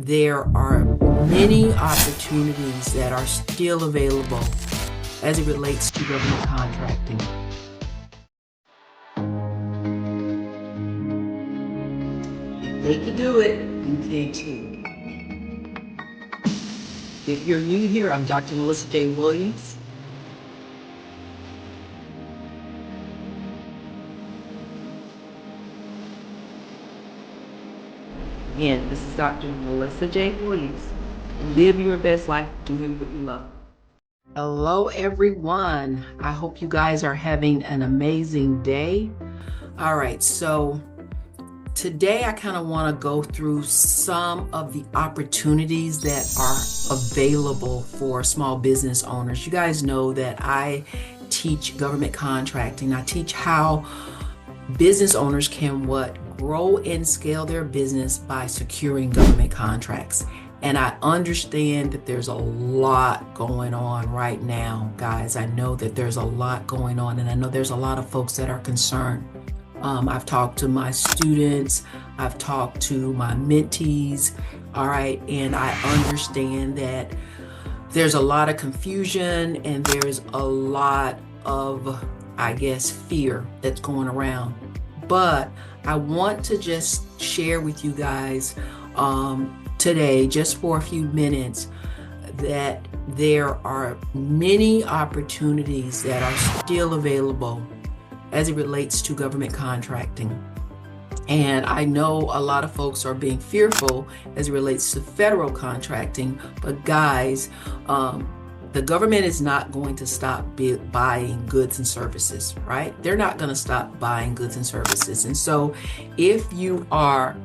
there are many opportunities that are still available as it relates to government contracting. If they can do it, you can too. If you're new here, I'm Dr. Melissa J. Williams. Again, this is Dr. Melissa J. Williams. Live your best life doing what you love. Hello, everyone. I hope you guys are having an amazing day. All right, so today I kind of want to go through some of the opportunities that are available for small business owners. You guys know that I teach government contracting. I teach how business owners can grow and scale their business by securing government contracts. And I understand that there's a lot going on right now, guys. I know that there's a lot going on, and I know there's a lot of folks that are concerned. I've talked to my students, I've talked to my mentees, all right, and I understand that there's a lot of confusion and there's a lot of, I guess, fear that's going around. But I want to just share with you guys today, just for a few minutes, that there are many opportunities that are still available as it relates to government contracting. And I know a lot of folks are being fearful as it relates to federal contracting, but guys, the government is not going to stop buying goods and services, right? They're not going to stop buying goods and services. And so if you are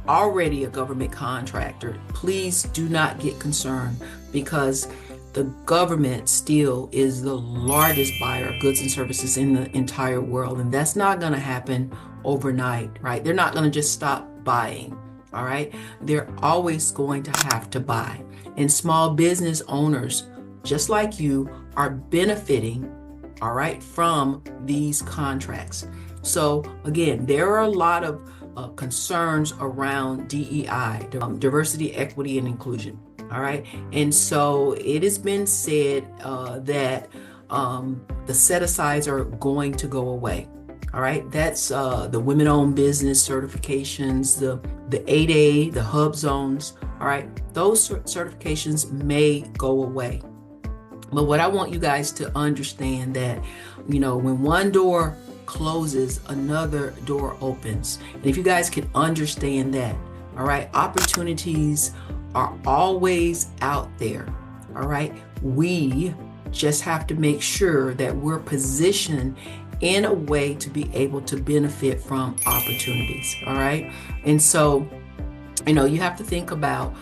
already a government contractor, please do not get concerned, because the government still is the largest buyer of goods and services in the entire world. And that's not going to happen overnight, right? They're not going to just stop buying, all right? They're always going to have to buy. And small business owners, just like you, are benefiting, all right, from these contracts. So again, there are a lot of concerns around DEI, diversity, equity, and inclusion. All right. And so it has been said that the set-asides are going to go away. All right. That's the women-owned business certifications, the 8A, the hub zones. All right. Those certifications may go away. But what I want you guys to understand that, when one door closes, another door opens. And if you guys can understand that, all right, opportunities are always out there. All right. We just have to make sure that we're positioned in a way to be able to benefit from opportunities. All right. And so, you have to think about,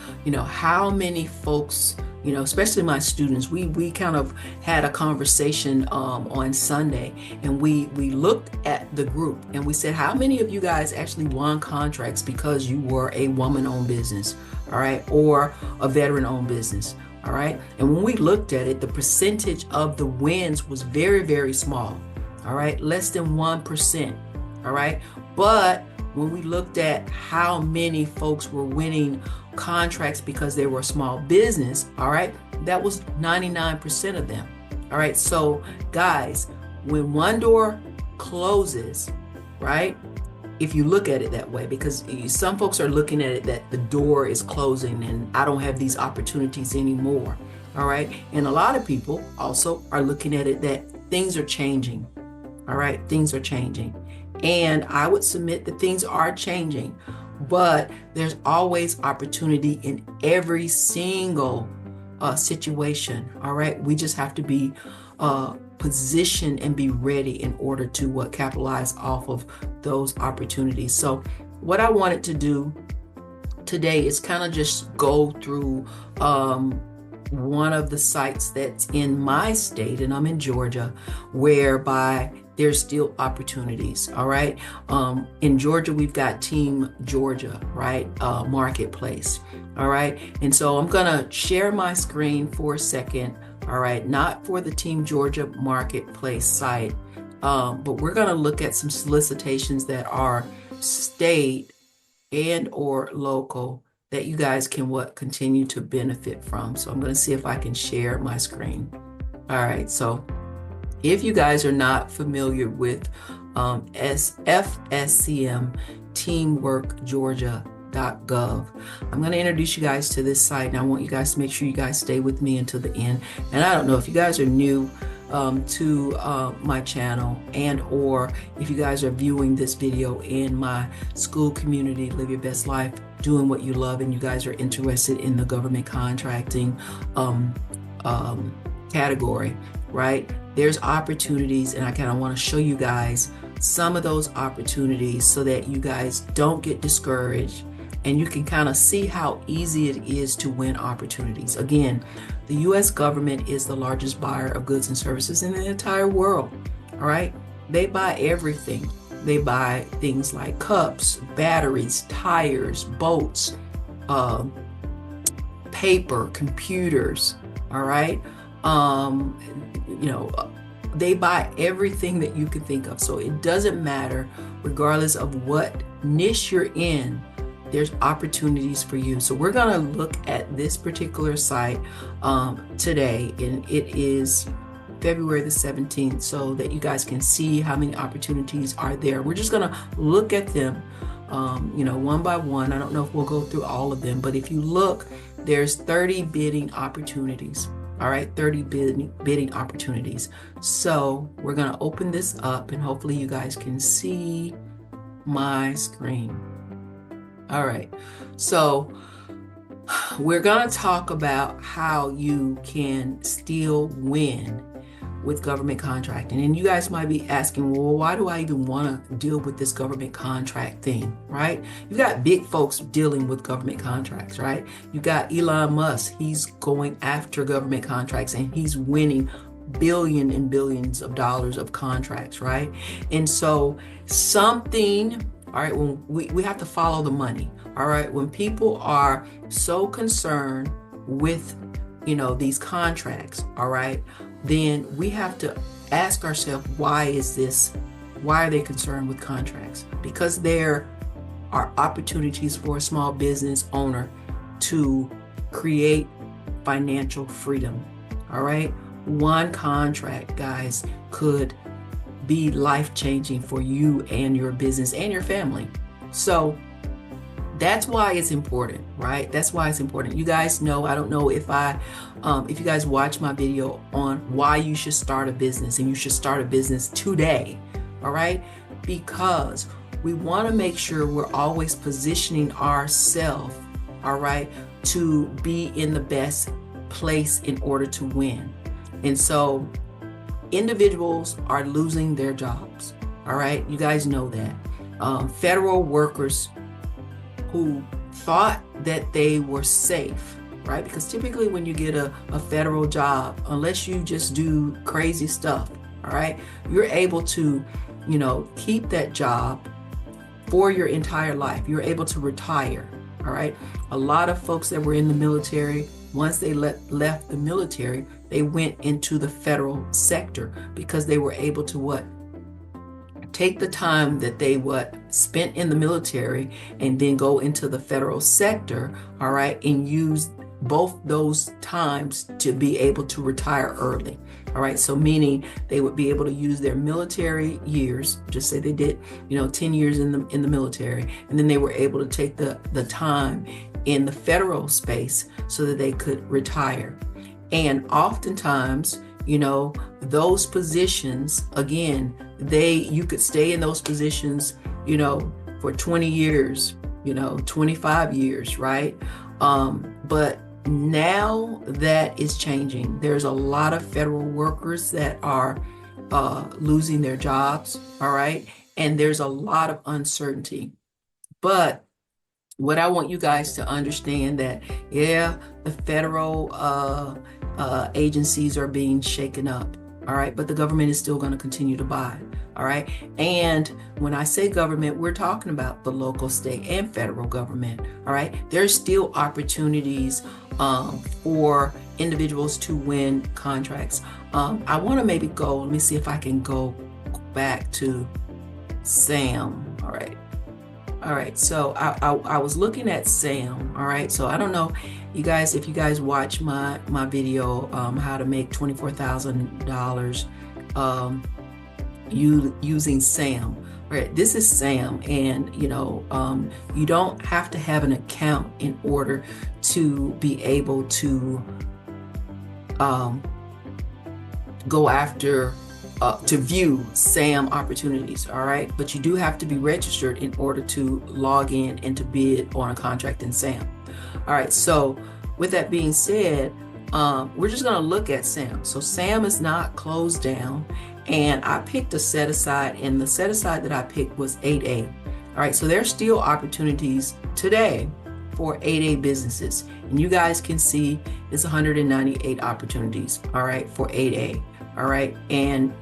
how many folks, especially my students, we kind of had a conversation on Sunday, and we looked at the group and we said, how many of you guys actually won contracts because you were a woman-owned business, all right, or a veteran-owned business, all right? And when we looked at it, the percentage of the wins was very, very small, all right, less than 1%, all right? But when we looked at how many folks were winning contracts because they were a small business, all right, that was 99% of them. All right, so guys, when one door closes, right, if you look at it that way, because some folks are looking at it that the door is closing and I don't have these opportunities anymore. All right, and a lot of people also are looking at it that things are changing. All right, things are changing. And I would submit that things are changing, but there's always opportunity in every single situation. All right. We just have to be positioned and be ready in order to capitalize off of those opportunities. So what I wanted to do today is kind of just go through one of the sites that's in my state, and I'm in Georgia, whereby there's still opportunities. All right. In Georgia, we've got Team Georgia, right? Marketplace. All right. And so I'm going to share my screen for a second. All right. Not for the Team Georgia Marketplace site, but we're going to look at some solicitations that are state and or local that you guys can continue to benefit from. So I'm going to see if I can share my screen. All right, so if you guys are not familiar with FSCM teamworkgeorgia.gov, I'm going to introduce you guys to this site, and I want you guys to make sure you guys stay with me until the end. And I don't know if you guys are new to my channel, and or if you guys are viewing this video in my school community, Live Your Best Life, doing what you love, and you guys are interested in the government contracting category, right? There's opportunities, and I kind of want to show you guys some of those opportunities so that you guys don't get discouraged, and you can kind of see how easy it is to win opportunities. Again, the U.S. government is the largest buyer of goods and services in the entire world, all right? They buy everything. They buy things like cups, batteries, tires, boats, paper, computers, all right? They buy everything that you can think of. So it doesn't matter, regardless of what niche you're in, there's opportunities for you. So we're gonna look at this particular site today, and it is February the 17th, so that you guys can see how many opportunities are there. We're just gonna look at them one by one. I don't know if we'll go through all of them, but if you look, there's 30 bidding opportunities. All right, 30 bidding opportunities. So we're gonna open this up, and hopefully you guys can see my screen. All right, so we're gonna talk about how you can still win with government contracting. And you guys might be asking, well, why do I even want to deal with this government contract thing, right? You've got big folks dealing with government contracts, right? You got Elon Musk, he's going after government contracts, and he's winning billions and billions of dollars of contracts, right? And so something, all right, when we have to follow the money, all right? When people are so concerned with, these contracts, all right, then we have to ask ourselves, why are they concerned with contracts? Because there are opportunities for a small business owner to create financial freedom, all right? One contract, guys, could be life-changing for you and your business and your family. So that's why it's important, right? That's why it's important. You guys know, I don't know if you guys watch my video on why you should start a business, and you should start a business today, all right? Because we want to make sure we're always positioning ourselves, all right, to be in the best place in order to win. And so individuals are losing their jobs, all right? You guys know that. Federal workers who thought that they were safe, right? Because typically when you get a federal job, unless you just do crazy stuff, all right, you're able to, keep that job for your entire life. You're able to retire, all right? A lot of folks that were in the military, once they left the military, they went into the federal sector because they were able to take the time that they spent in the military and then go into the federal sector, all right, and use both those times to be able to retire early, all right? So meaning they would be able to use their military years, just say they did, 10 years in the military, and then they were able to take the time in the federal space so that they could retire. And oftentimes, those positions, again, you could stay in those positions, for 20 years, 25 years, right? But now that is changing. There's a lot of federal workers that are losing their jobs, all right? And there's a lot of uncertainty. But what I want you guys to understand that, the federal agencies are being shaken up, all right? But the government is still going to continue to buy, all right? And when I say government, we're talking about the local, state, and federal government, all right? There's still opportunities for individuals to win contracts. I want to let me see if I can go back to Sam, all right? All right, so I was looking at Sam. All right, so I don't know, you guys, if you guys watch my video, how to make $24,000 using Sam. All right, this is Sam, and you don't have to have an account in order to be able to go after to view SAM opportunities. All right, but you do have to be registered in order to log in and to bid on a contract in SAM. All right, so with that being said, we're just going to look at SAM. So SAM is not closed down, and I picked a set aside, and the set aside that I picked was 8A. All right, so there's still opportunities today for 8A businesses, and you guys can see it's 198 opportunities, all right, for 8A. All right, and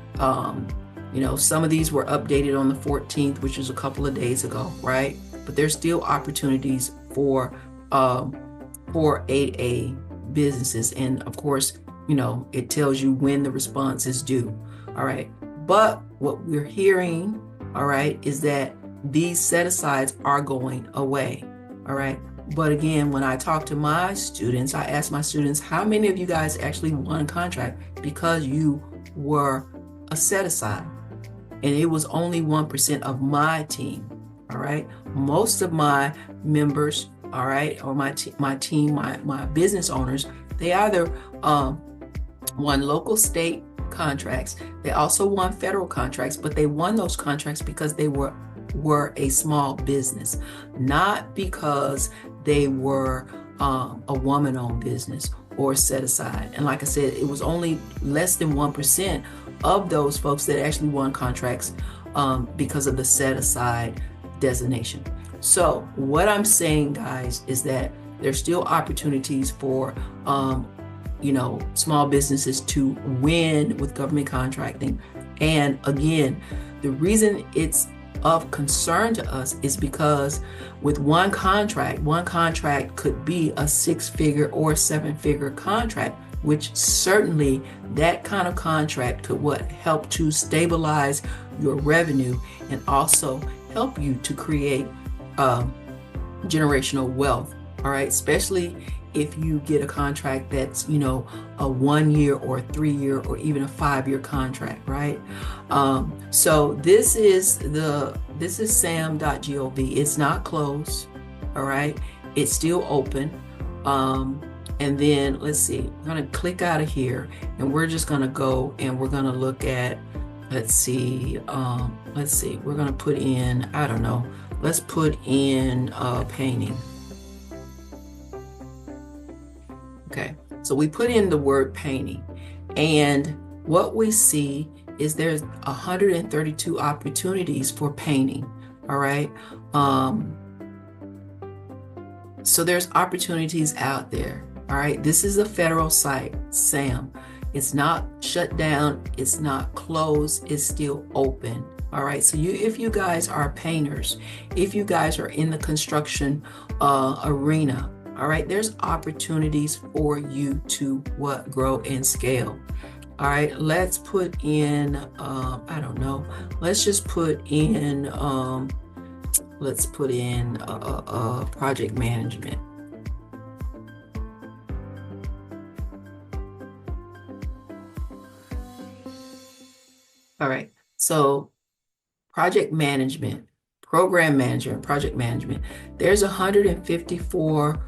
some of these were updated on the 14th, which was a couple of days ago, right? But there's still opportunities for 8A businesses, and of course, it tells you when the response is due. All right, but what we're hearing, all right, is that these set-asides are going away. All right, but again, when I talk to my students, I ask my students, how many of you guys actually won a contract because you were a set-aside? And it was only 1% of my team. All right, most of my members, all right, or my team, my business owners, they either won local, state contracts. They also won federal contracts, but they won those contracts because they were a small business, not because they were a woman-owned business or set aside. And like I said, it was only less than 1% of those folks that actually won contracts because of the set aside designation. So what I'm saying, guys, is that there's still opportunities for small businesses to win with government contracting. And again, the reason it's of concern to us is because with one contract could be a 6-figure or 7-figure contract, which certainly that kind of contract could help to stabilize your revenue and also help you to create generational wealth. All right, especially if you get a contract that's, a 1-year or 3-year or even a 5-year contract, right? So this is sam.gov. It's not closed, all right? It's still open. And then let's see, I'm gonna click out of here, and we're just gonna go and we're gonna look at, let's see, we're gonna put in, I don't know, let's put in painting. Okay, so we put in the word painting, and what we see is there's 132 opportunities for painting. All right, so there's opportunities out there. All right, this is a federal site, SAM. It's not shut down, it's not closed, it's still open. All right, so if you guys are painters, if you guys are in the construction arena, all right, there's opportunities for you to grow and scale. All right, let's put in, I don't know, let's just put in, project management. All right, so project management, program manager, project management, there's 154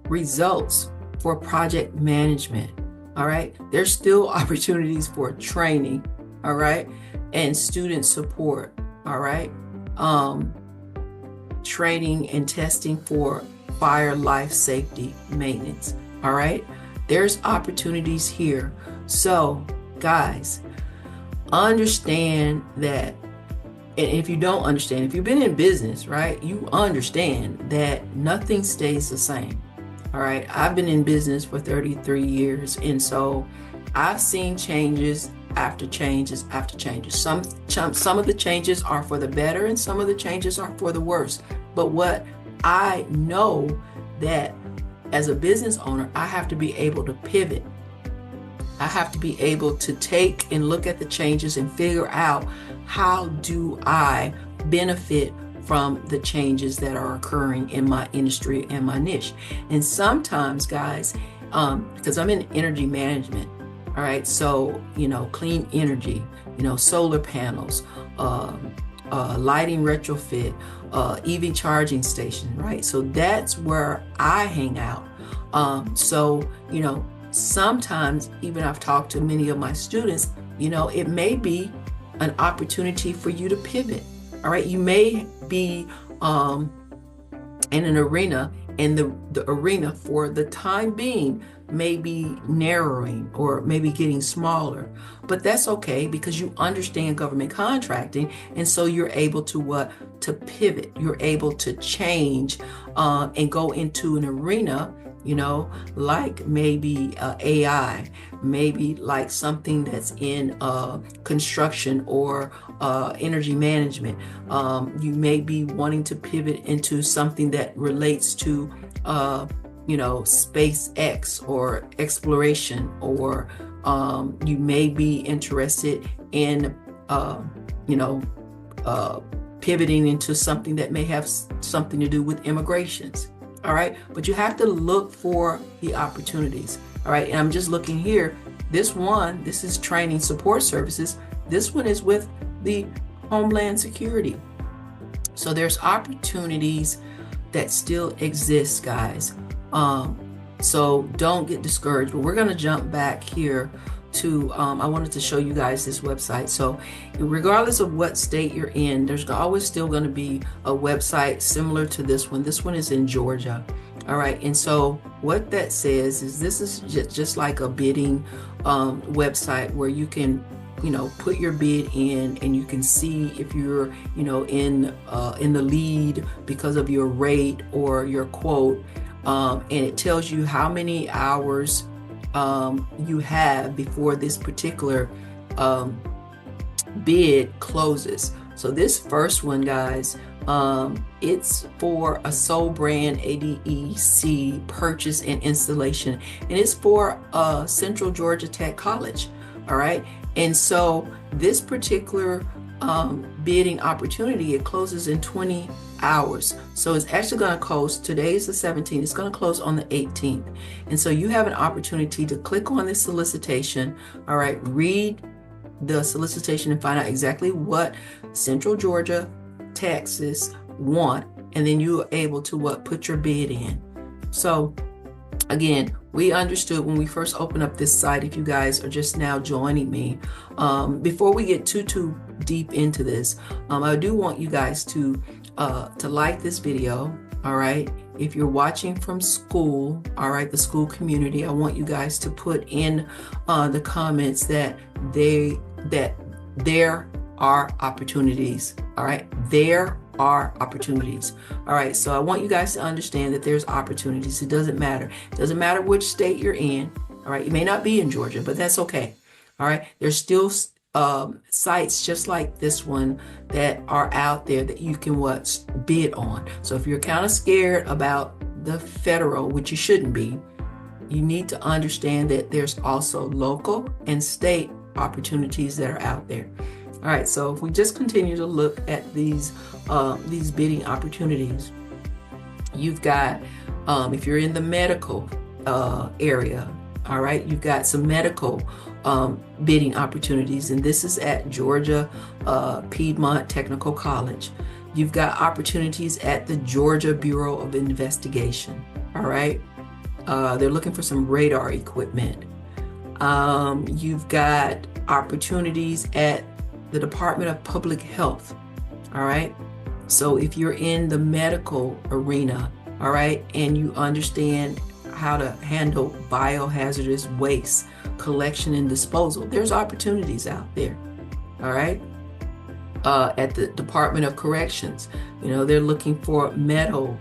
results for project management. All right, there's still opportunities for training, all right, and student support, all right, training and testing for fire life safety maintenance. All right, there's opportunities here. So guys, understand that. And if you don't understand, if you've been in business, right, you understand that nothing stays the same. All right, I've been in business for 33 years, and so I've seen changes after changes after changes. Some of the changes are for the better, and some of the changes are for the worse. But what I know, that as a business owner, I have to be able to pivot. I have to be able to take and look at the changes and figure out, how do I benefit from the changes that are occurring in my industry and my niche. And sometimes, guys, because I'm in energy management, all right, so, clean energy, solar panels, lighting retrofit, EV charging station, right? So that's where I hang out. So, sometimes even I've talked to many of my students, it may be an opportunity for you to pivot. All right, you may be in an arena, and the arena for the time being may be narrowing or maybe getting smaller, but that's okay because you understand government contracting, and so you're able to pivot. You're able to change and go into an arena, like maybe AI, maybe like something that's in construction or energy management. You may be wanting to pivot into something that relates to SpaceX or exploration, or you may be interested in pivoting into something that may have something to do with immigrations. All right, but you have to look for the opportunities. All right, and I'm just looking here. This is training support services. This one is with the Homeland Security. So there's opportunities that still exist, guys. So don't get discouraged, but we're going to jump back here to, I wanted to show you guys this website. So regardless of what state you're in, there's always still going to be a website similar to this one. This one is in Georgia. All right. And so what that says is this is just like a bidding website where you can, put your bid in, and you can see if you're, in the lead because of your rate or your quote. And it tells you how many hours you have before this particular bid closes. So this first one, guys, it's for a sole brand ADEC purchase and installation, and it's for Central Georgia Tech College. All right, and so this particular bidding opportunity, it closes in 20 hours. So it's actually going to close, today is the 17th, it's going to close on the 18th. And so you have an opportunity to click on this solicitation, all right, read the solicitation and find out exactly what Central Georgia, Texas want, and then you are able to put your bid in. So again, we understood when we first opened up this site, if you guys are just now joining me, before we get too deep into this, I do want you guys to like this video. All right, if you're watching from school, all right, the school community, I want you guys to put in the comments that there are opportunities. All right, there are opportunities. All right, so I want you guys to understand that there's opportunities. It doesn't matter. It doesn't matter which state you're in. All right, you may not be in Georgia, but that's okay. All right, there's still sites just like this one that are out there that you can bid on. So if you're kind of scared about the federal, which you shouldn't be, you need to understand that there's also local and state opportunities that are out there. All right, so if we just continue to look at these bidding opportunities, you've got, if you're in the medical area, all right, you've got some medical bidding opportunities, and this is at Georgia Piedmont Technical College. You've got opportunities at the Georgia Bureau of Investigation. All right, they're looking for some radar equipment. You've got opportunities at the Department of Public Health. All right, so if you're in the medical arena, all right, and you understand how to handle biohazardous waste collection and disposal, there's opportunities out there. All right, at the Department of Corrections, they're looking for metal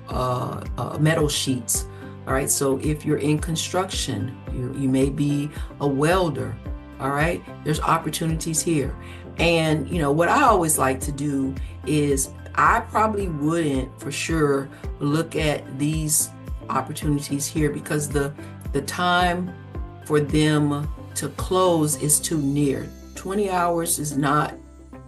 sheets. All right, so if you're in construction, you may be a welder. All right, there's opportunities here. And what I always like to do is, I probably wouldn't for sure look at these opportunities here because the time for them to close is too near. 20 hours is not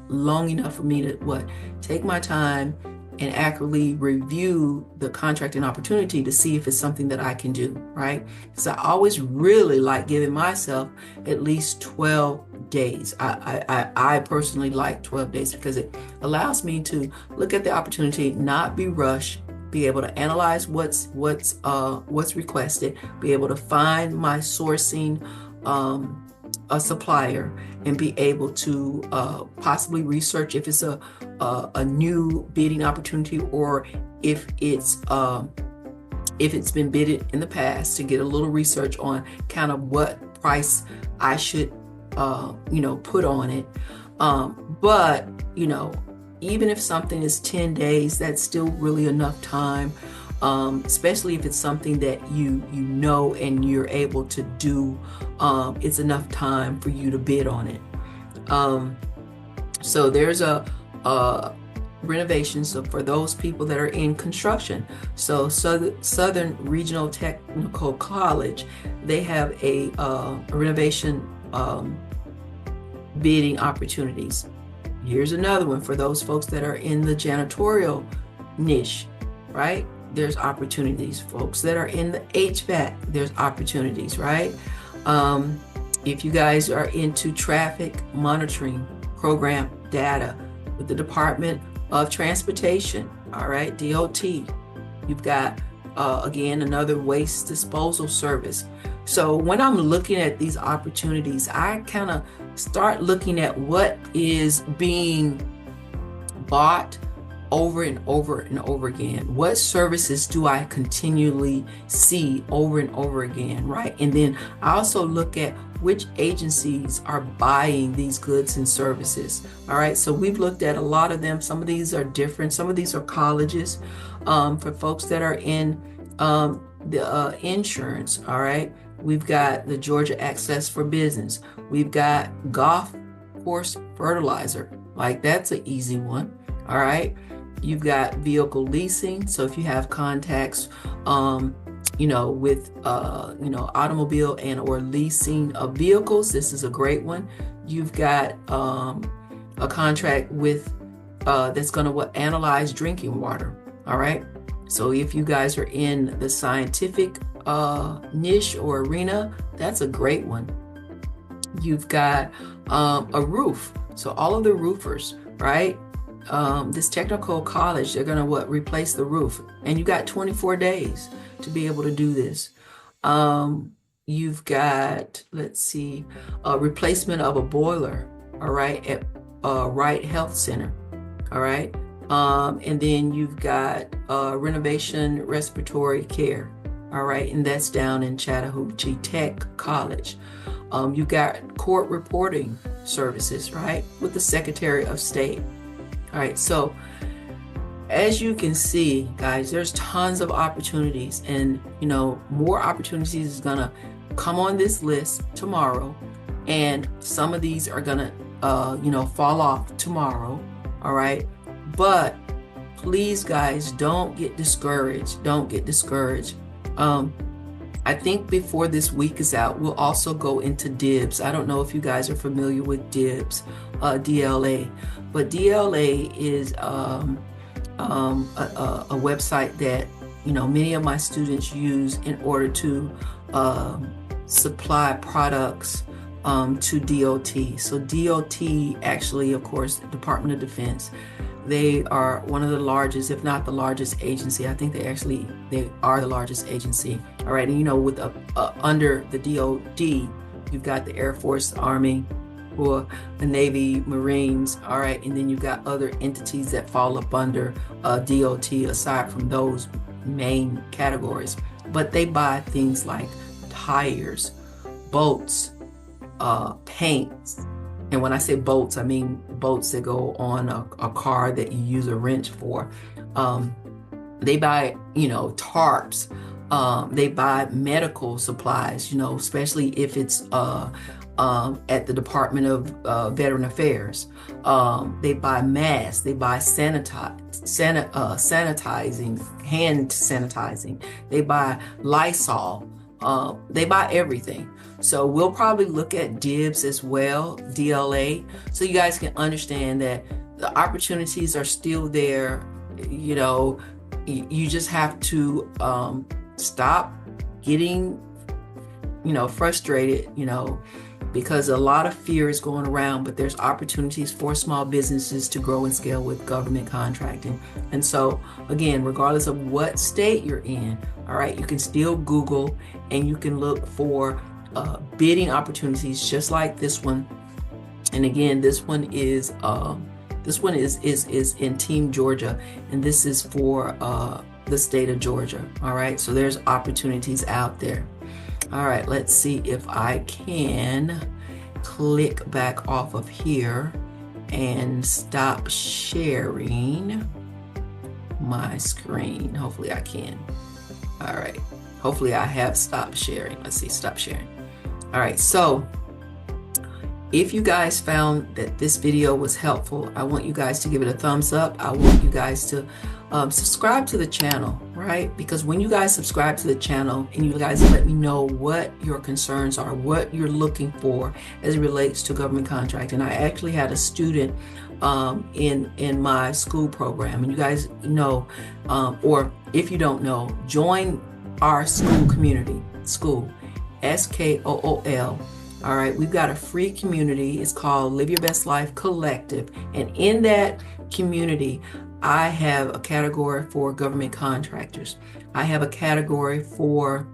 long enough for me to take my time and accurately review the contracting opportunity to see if it's something that I can do, right? So I always really like giving myself at least 12 days. I personally like 12 days because it allows me to look at the opportunity, not be rushed, be able to analyze what's requested, be able to find my sourcing a supplier, and be able to possibly research if it's a new bidding opportunity, or if it's been bidded in the past, to get a little research on kind of what price I should put on it. But even if something is 10 days, that's still really enough time, especially if it's something that you know and you're able to do. It's enough time for you to bid on it. So there's a renovation. So for those people that are in construction, so Southern Regional Technical College, they have a renovation bidding opportunities. Here's another one for those folks that are in the janitorial niche, right? There's opportunities. Folks that are in the HVAC, there's opportunities, right? If you guys are into traffic monitoring program data with the Department of Transportation, all right, DOT, you've got, again, another waste disposal service. So when I'm looking at these opportunities, I kind of start looking at what is being bought over and over and over again. What services do I continually see over and over again, right? And then I also look at which agencies are buying these goods and services. All right, so we've looked at a lot of them. Some of these are different. Some of these are colleges. For folks that are in the insurance, all right, we've got the Georgia Access for Business. We've got golf course fertilizer. Like, that's an easy one. All right. You've got vehicle leasing. So if you have contacts, with, automobile and or leasing of vehicles, this is a great one. You've got a contract with that's going to analyze drinking water. All right. So if you guys are in the scientific niche or arena, that's a great one. You've got a roof. So all of the roofers, right? This technical college, they're going to replace the roof, and you got 24 days to be able to do this. You've got, let's see, a replacement of a boiler, all right, at Wright Health Center, all right. And then you've got renovation respiratory care, all right, and that's down in Chattahoochee Tech College. You've got court reporting services, right, with the Secretary of State. All right, so as you can see, guys, there's tons of opportunities, and more opportunities is gonna come on this list tomorrow, and some of these are gonna fall off tomorrow. All right, but please, guys, don't get discouraged. Don't get discouraged. I think before this week is out, we'll also go into DIBS. I don't know if you guys are familiar with DIBS, DLA, but DLA is a website that many of my students use in order to supply products to DOT. So DOT, actually, of course, Department of Defense, they are one of the largest, if not the largest agency. I think they are the largest agency. All right, and with under the DOD, you've got the Air Force, the Army, or the Navy, Marines. All right, and then you've got other entities that fall up under DOT aside from those main categories. But they buy things like tires, boats, paints. And when I say boats, I mean boats that go on a car that you use a wrench for. They buy, tarps. They buy medical supplies, especially if it's at the Department of Veteran Affairs. They buy masks. They buy sanitizing, hand sanitizing. They buy Lysol. They buy everything. So we'll probably look at DIBS as well, DLA, so you guys can understand that the opportunities are still there. you know, you just have to stop getting, frustrated, because a lot of fear is going around, but there's opportunities for small businesses to grow and scale with government contracting. And so again, regardless of what state you're in, all right, you can still Google and you can look for bidding opportunities just like this one. And again, this one is in Team Georgia, and this is for the state of Georgia. All right, so there's opportunities out there. All right, let's see if I can click back off of here and stop sharing my screen. Hopefully I can. All right, hopefully I have stopped sharing. Let's see, stop sharing. All right, so if you guys found that this video was helpful, I want you guys to give it a thumbs up. I want you guys to subscribe to the channel, right? Because when you guys subscribe to the channel and you guys let me know what your concerns are, what you're looking for as it relates to government contracting. I actually had a student in my school program, and you guys know, or if you don't know, join our school community, school, SKOOL. All right, we've got a free community. It's called Live Your Best Life Collective. And in that community, I have a category for government contractors. I have a category for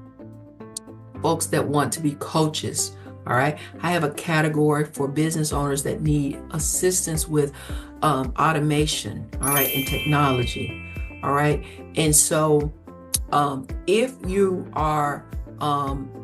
folks that want to be coaches. All right, I have a category for business owners that need assistance with automation, all right, and technology. All right, and so if you are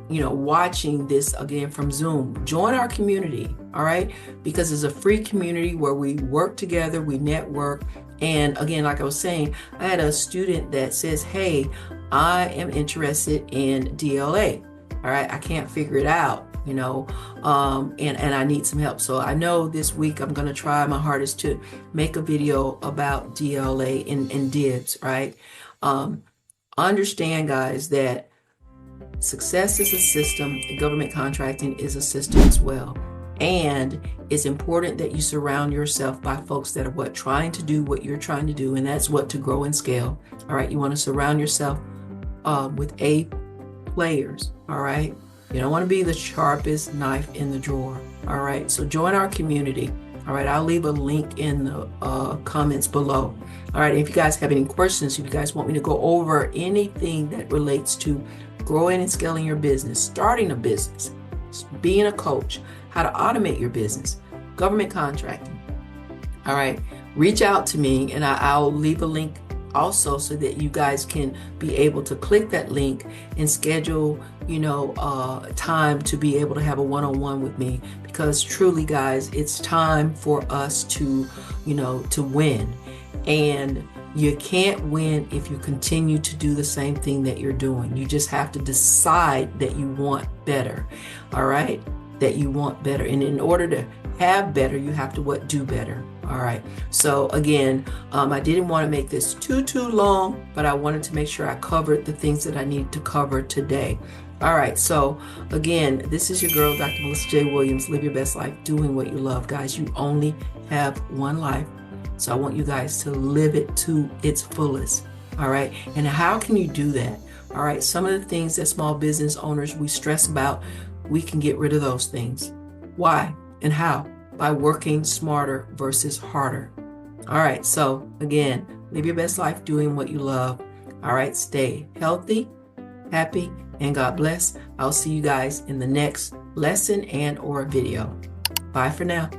watching this again from Zoom, join our community, all right? Because it's a free community where we work together, we network. And again, like I was saying, I had a student that says, hey, I am interested in DLA, all right? I can't figure it out, and I need some help. So I know this week I'm going to try my hardest to make a video about DLA and DIBS, right? Understand, guys, that success is a system. Government contracting is a system as well. And it's important that you surround yourself by folks that are trying to do what you're trying to do, and that's what to grow and scale. All right, you want to surround yourself with A players. All right, you don't want to be the sharpest knife in the drawer. All right, so join our community. All right, I'll leave a link in the comments below. All right, if you guys have any questions, if you guys want me to go over anything that relates to growing and scaling your business, starting a business, being a coach, how to automate your business, government contracting, all right, reach out to me, and I'll leave a link also so that you guys can be able to click that link and schedule, time to be able to have a one-on-one with me. Because truly, guys, it's time for us to, to win. And you can't win if you continue to do the same thing that you're doing. You just have to decide that you want better, all right? That you want better. And in order to have better, you have to do better, all right? So again, I didn't want to make this too long, but I wanted to make sure I covered the things that I needed to cover today. All right, so again, this is your girl, Dr. Melissa J. Williams. Live your best life doing what you love. Guys, you only have one life. So I want you guys to live it to its fullest, all right? And how can you do that? All right, some of the things that small business owners we stress about, we can get rid of those things. Why and how? By working smarter versus harder. All right, so again, live your best life doing what you love. All right, stay healthy, happy, and God bless. I'll see you guys in the next lesson and or video. Bye for now.